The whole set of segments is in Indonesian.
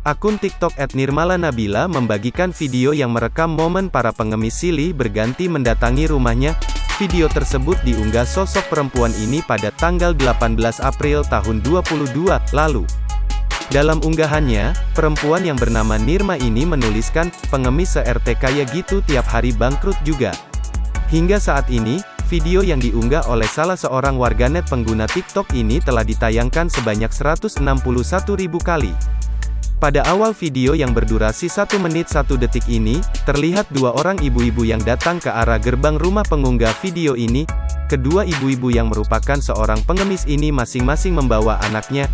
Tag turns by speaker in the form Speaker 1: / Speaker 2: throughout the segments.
Speaker 1: Akun TikTok @nirmalanabila membagikan video yang merekam momen para pengemis silih berganti mendatangi rumahnya. Video tersebut diunggah sosok perempuan ini pada tanggal 18 April tahun 2022 lalu. Dalam unggahannya, perempuan yang bernama Nirma ini menuliskan, pengemis se-RT kaya gitu tiap hari bangkrut juga. Hingga saat ini, video yang diunggah oleh salah seorang warganet pengguna TikTok ini telah ditayangkan sebanyak 161.000 kali. Pada awal video yang berdurasi 1 menit 1 detik ini, terlihat dua orang ibu-ibu yang datang ke arah gerbang rumah pengunggah video ini. Kedua ibu-ibu yang merupakan seorang pengemis ini masing-masing membawa anaknya.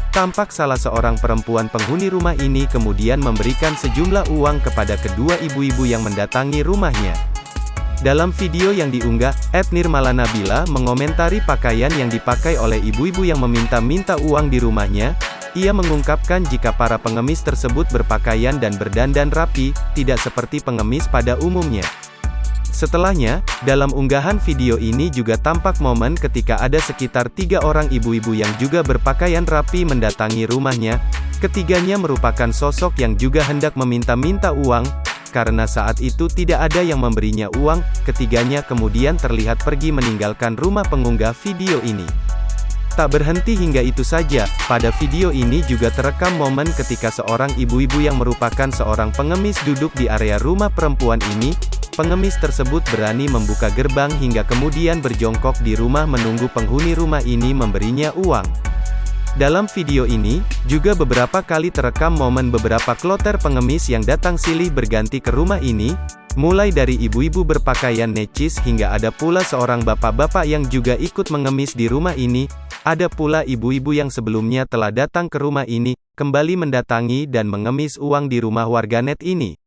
Speaker 1: Tampak salah seorang perempuan penghuni rumah ini kemudian memberikan sejumlah uang kepada kedua ibu-ibu yang mendatangi rumahnya. Dalam video yang diunggah, @nirmalanabila mengomentari pakaian yang dipakai oleh ibu-ibu yang meminta-minta uang di rumahnya. Ia mengungkapkan jika para pengemis tersebut berpakaian dan berdandan rapi, tidak seperti pengemis pada umumnya. Setelahnya, dalam unggahan video ini juga tampak momen ketika ada sekitar 3 orang ibu-ibu yang juga berpakaian rapi mendatangi rumahnya. Ketiganya merupakan sosok yang juga hendak meminta-minta uang, karena saat itu tidak ada yang memberinya uang. Ketiganya kemudian terlihat pergi meninggalkan rumah pengunggah video ini. Tak berhenti hingga itu saja, pada video ini juga terekam momen ketika seorang ibu-ibu yang merupakan seorang pengemis duduk di area rumah perempuan ini. Pengemis tersebut berani membuka gerbang hingga kemudian berjongkok di rumah menunggu penghuni rumah ini memberinya uang. Dalam video ini, juga beberapa kali terekam momen beberapa kloter pengemis yang datang silih berganti ke rumah ini, mulai dari ibu-ibu berpakaian necis hingga ada pula seorang bapak-bapak yang juga ikut mengemis di rumah ini. Ada pula ibu-ibu yang sebelumnya telah datang ke rumah ini, kembali mendatangi dan mengemis uang di rumah warganet ini.